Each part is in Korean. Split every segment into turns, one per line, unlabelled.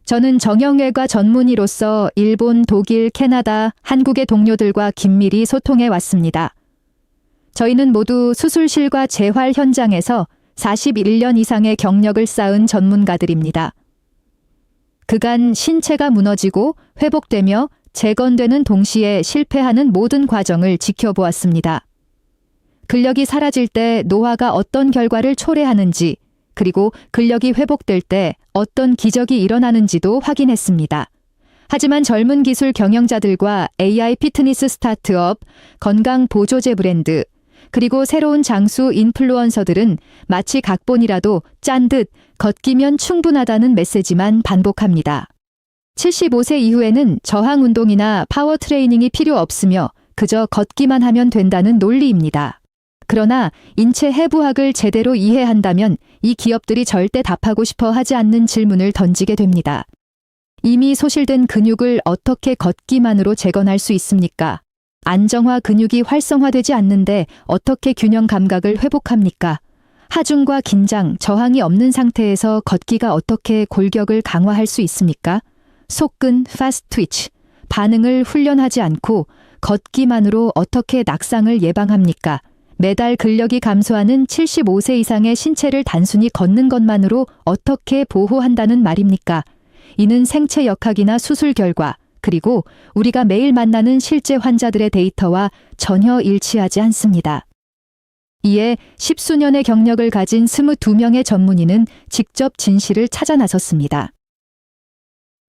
저는 정형외과 전문의로서 일본, 독일, 캐나다, 한국의 동료들과 긴밀히 소통해 왔습니다. 저희는 모두 수술실과 재활 현장에서 41년 이상의 경력을 쌓은 전문가들입니다. 그간 신체가 무너지고 회복되며 재건되는 동시에 실패하는 모든 과정을 지켜보았습니다. 근력이 사라질 때 노화가 어떤 결과를 초래하는지, 그리고 근력이 회복될 때 어떤 기적이 일어나는지도 확인했습니다. 하지만 젊은 기술 경영자들과 AI 피트니스 스타트업, 건강 보조제 브랜드, 그리고 새로운 장수 인플루언서들은 마치 각본이라도 짠 듯 걷기면 충분하다는 메시지만 반복합니다. 75세 이후에는 저항 운동이나 파워 트레이닝이 필요 없으며 그저 걷기만 하면 된다는 논리입니다. 그러나 인체 해부학을 제대로 이해한다면 이 기업들이 절대 답하고 싶어 하지 않는 질문을 던지게 됩니다. 이미 소실된 근육을 어떻게 걷기만으로 재건할 수 있습니까? 안정화 근육이 활성화되지 않는데 어떻게 균형 감각을 회복합니까? 하중과 긴장, 저항이 없는 상태에서 걷기가 어떻게 골격을 강화할 수 있습니까? 속근, fast twitch, 반응을 훈련하지 않고 걷기만으로 어떻게 낙상을 예방합니까? 매달 근력이 감소하는 75세 이상의 신체를 단순히 걷는 것만으로 어떻게 보호한다는 말입니까? 이는 생체 역학이나 수술 결과, 그리고 우리가 매일 만나는 실제 환자들의 데이터와 전혀 일치하지 않습니다. 이에 10수년의 경력을 가진 22명의 전문의는 직접 진실을 찾아 나섰습니다.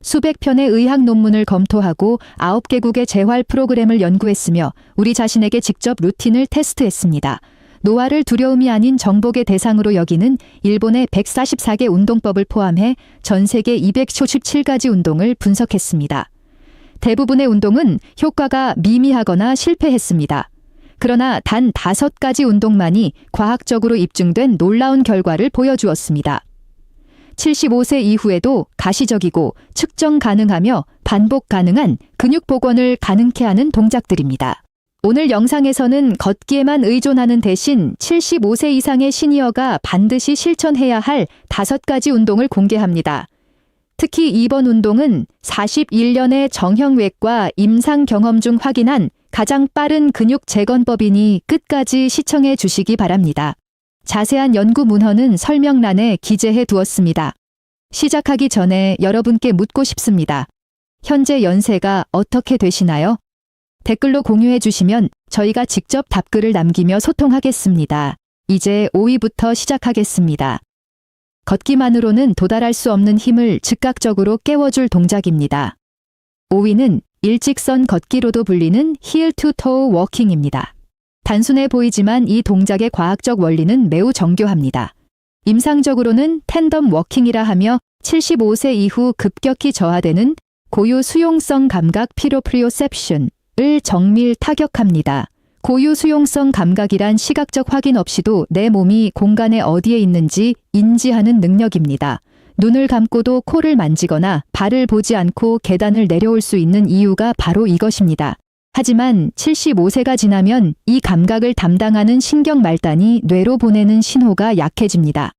수백 편의 의학 논문을 검토하고 9개국의 재활 프로그램을 연구했으며 우리 자신에게 직접 루틴을 테스트했습니다. 노화를 두려움이 아닌 정복의 대상으로 여기는 일본의 144개 운동법을 포함해 전 세계 257가지 운동을 분석했습니다. 대부분의 운동은 효과가 미미하거나 실패했습니다. 그러나 단 5가지 운동만이 과학적으로 입증된 놀라운 결과를 보여주었습니다. 75세 이후에도 가시적이고 측정 가능하며 반복 가능한 근육 복원을 가능케 하는 동작들입니다. 오늘 영상에서는 걷기에만 의존하는 대신 75세 이상의 시니어가 반드시 실천해야 할 5가지 운동을 공개합니다. 특히 이번 운동은 41년의 정형외과 임상 경험 중 확인한 가장 빠른 근육 재건법이니 끝까지 시청해 주시기 바랍니다. 자세한 연구 문헌은 설명란에 기재해 두었습니다. 시작하기 전에 여러분께 묻고 싶습니다. 현재 연세가 어떻게 되시나요? 댓글로 공유해 주시면 저희가 직접 답글을 남기며 소통하겠습니다. 이제 5위부터 시작하겠습니다. 걷기만으로는 도달할 수 없는 힘을 즉각적으로 깨워줄 동작입니다. 5위는 일직선 걷기로도 불리는 heel to toe 워킹입니다. 단순해 보이지만 이 동작의 과학적 원리는 매우 정교합니다. 임상적으로는 텐덤 워킹이라 하며 75세 이후 급격히 저하되는 고유 수용성 감각 피로프리오셉션을 정밀 타격합니다. 고유 수용성 감각이란 시각적 확인 없이도 내 몸이 공간의 어디에 있는지 인지하는 능력입니다. 눈을 감고도 코를 만지거나 발을 보지 않고 계단을 내려올 수 있는 이유가 바로 이것입니다. 하지만 75세가 지나면 이 감각을 담당하는 신경 말단이 뇌로 보내는 신호가 약해집니다.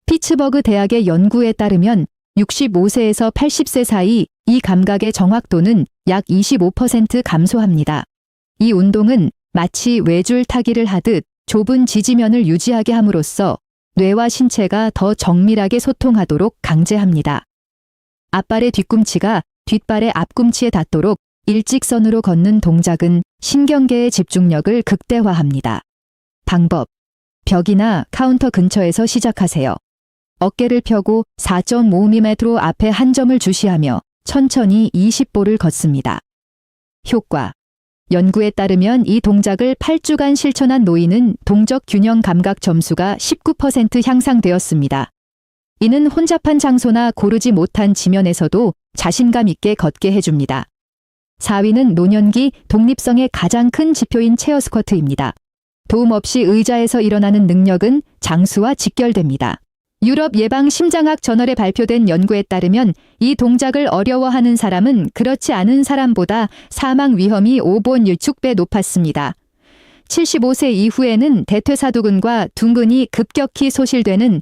피츠버그 대학의 연구에 따르면 65세에서 80세 사이 이 감각의 정확도는 약 25% 감소합니다. 이 운동은 마치 외줄 타기를 하듯 좁은 지지면을 유지하게 함으로써 뇌와 신체가 더 정밀하게 소통하도록 강제합니다. 앞발의 뒤꿈치가 뒷발의 앞꿈치에 닿도록 일직선으로 걷는 동작은 신경계의 집중력을 극대화합니다. 방법: 벽이나 카운터 근처에서 시작하세요. 어깨를 펴고 4.5mm 앞에 한 점을 주시하며 천천히 20보를 걷습니다. 효과: 연구에 따르면 이 동작을 8주간 실천한 노인은 동적 균형 감각 점수가 19% 향상되었습니다. 이는 혼잡한 장소나 고르지 못한 지면에서도 자신감 있게 걷게 해줍니다. 4위는 노년기 독립성의 가장 큰 지표인 체어 스쿼트입니다. 도움 없이 의자에서 일어나는 능력은 장수와 직결됩니다. 유럽 예방심장학 저널에 발표된 연구에 따르면 이 동작을 어려워하는 사람은 그렇지 않은 사람보다 사망 위험이 5.16배 높았습니다. 75세 이후에는 대퇴사두근과 둔근이 급격히 소실되는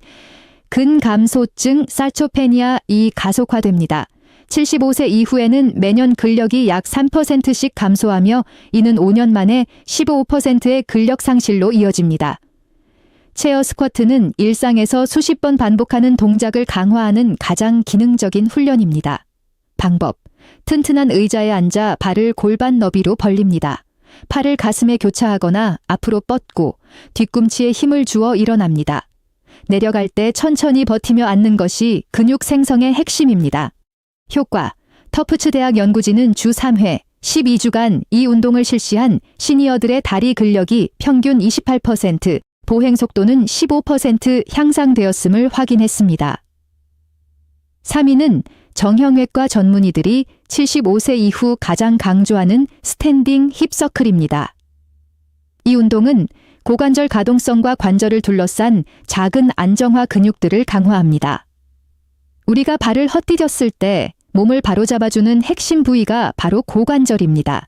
근감소증 사초페니아이 가속화됩니다. 75세 이후에는 매년 근력이 약 3%씩 감소하며 이는 5년 만에 15%의 근력 상실로 이어집니다. 체어 스쿼트는 일상에서 수십 번 반복하는 동작을 강화하는 가장 기능적인 훈련입니다. 방법: 튼튼한 의자에 앉아 발을 골반 너비로 벌립니다. 팔을 가슴에 교차하거나 앞으로 뻗고 뒤꿈치에 힘을 주어 일어납니다. 내려갈 때 천천히 버티며 앉는 것이 근육 생성의 핵심입니다. 효과: 터프츠 대학 연구진은 주 3회, 12주간 이 운동을 실시한 시니어들의 다리 근력이 평균 28%, 보행 속도는 15% 향상되었음을 확인했습니다. 3위는 정형외과 전문의들이 75세 이후 가장 강조하는 스탠딩 힙서클입니다. 이 운동은 고관절 가동성과 관절을 둘러싼 작은 안정화 근육들을 강화합니다. 우리가 발을 헛디뎠을 때 몸을 바로잡아주는 핵심 부위가 바로 고관절입니다.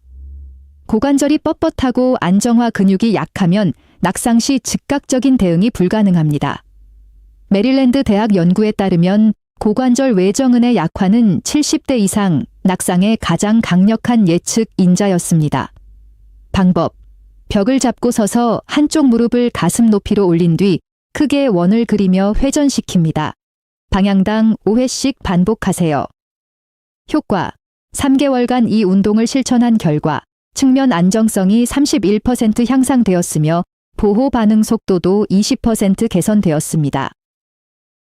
고관절이 뻣뻣하고 안정화 근육이 약하면 낙상 시 즉각적인 대응이 불가능합니다. 메릴랜드 대학 연구에 따르면 고관절 외정근의 약화는 70대 이상 낙상의 가장 강력한 예측 인자였습니다. 방법: 벽을 잡고 서서 한쪽 무릎을 가슴 높이로 올린 뒤 크게 원을 그리며 회전시킵니다. 방향당 5회씩 반복하세요. 효과: 3개월간 이 운동을 실천한 결과 측면 안정성이 31% 향상되었으며 보호 반응 속도도 20% 개선되었습니다.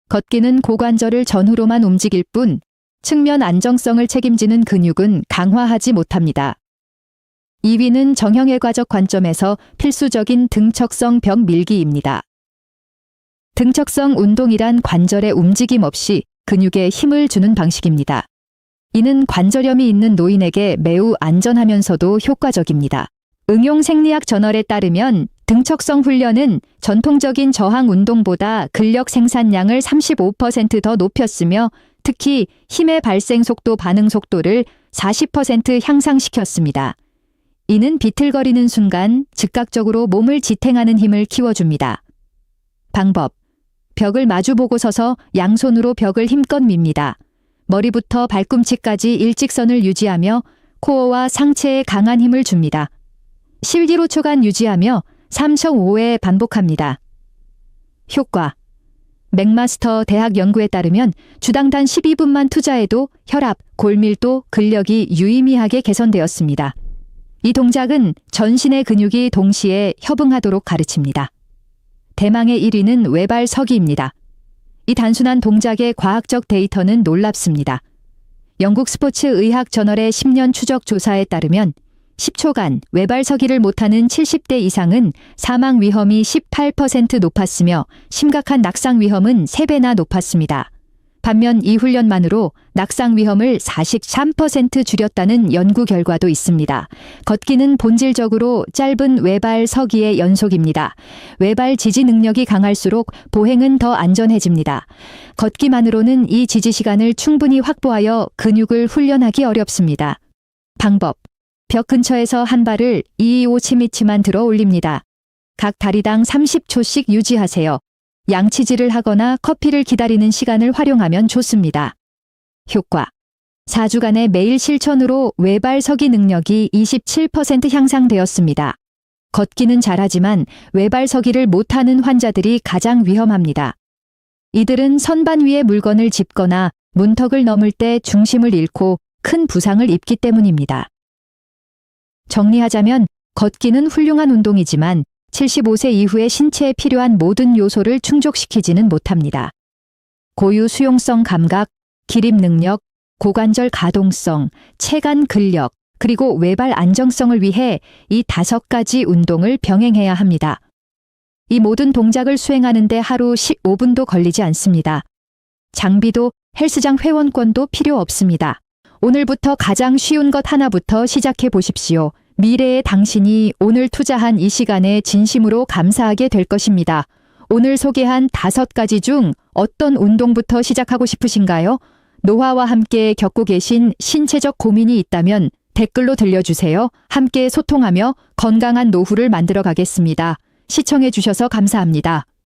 걷기는 고관절을 전후로만 움직일 뿐 측면 안정성을 책임지는 근육은 강화하지 못합니다. 2위는 정형외과적 관점에서 필수적인 등척성 벽 밀기입니다. 등척성 운동이란 관절의 움직임 없이 근육에 힘을 주는 방식입니다. 이는 관절염이 있는 노인에게 매우 안전하면서도 효과적입니다. 응용 생리학 저널에 따르면 등척성 훈련은 전통적인 저항 운동보다 근력 생산량을 35% 더 높였으며 특히 힘의 발생 속도, 반응 속도를 40% 향상시켰습니다. 이는 비틀거리는 순간 즉각적으로 몸을 지탱하는 힘을 키워줍니다. 방법: 벽을 마주보고 서서 양손으로 벽을 힘껏 밉니다. 머리부터 발꿈치까지 일직선을 유지하며 코어와 상체에 강한 힘을 줍니다. 11~15초간 유지하며 3.5회 반복합니다. 효과: 맥마스터 대학 연구에 따르면 주당 단 12분만 투자해도 혈압, 골밀도, 근력이 유의미하게 개선되었습니다. 이 동작은 전신의 근육이 동시에 협응하도록 가르칩니다. 대망의 1위는 외발 서기입니다. 이 단순한 동작의 과학적 데이터는 놀랍습니다. 영국 스포츠 의학 저널의 10년 추적 조사에 따르면 10초간 외발 서기를 못하는 70대 이상은 사망 위험이 18% 높았으며 심각한 낙상 위험은 3배나 높았습니다. 반면 이 훈련만으로 낙상 위험을 43% 줄였다는 연구 결과도 있습니다. 걷기는 본질적으로 짧은 외발 서기의 연속입니다. 외발 지지 능력이 강할수록 보행은 더 안전해집니다. 걷기만으로는 이 지지 시간을 충분히 확보하여 근육을 훈련하기 어렵습니다. 방법: 벽 근처에서 한 발을 2~5cm만 들어 올립니다. 각 다리당 30초씩 유지하세요. 양치질을 하거나 커피를 기다리는 시간을 활용하면 좋습니다. 효과: 4주간의 매일 실천으로 외발 서기 능력이 27% 향상되었습니다. 걷기는 잘하지만 외발 서기를 못하는 환자들이 가장 위험합니다. 이들은 선반 위에 물건을 짚거나 문턱을 넘을 때 중심을 잃고 큰 부상을 입기 때문입니다. 정리하자면 걷기는 훌륭한 운동이지만 75세 이후의 신체에 필요한 모든 요소를 충족시키지는 못합니다. 고유 수용성 감각, 기립 능력, 고관절 가동성, 체간 근력, 그리고 외발 안정성을 위해 이 5가지 운동을 병행해야 합니다. 이 모든 동작을 수행하는 데 하루 15분도 걸리지 않습니다. 장비도 헬스장 회원권도 필요 없습니다. 오늘부터 가장 쉬운 것 하나부터 시작해 보십시오. 미래의 당신이 오늘 투자한 이 시간에 진심으로 감사하게 될 것입니다. 오늘 소개한 5가지 중 어떤 운동부터 시작하고 싶으신가요? 노화와 함께 겪고 계신 신체적 고민이 있다면 댓글로 들려주세요. 함께 소통하며 건강한 노후를 만들어 가겠습니다. 시청해 주셔서 감사합니다.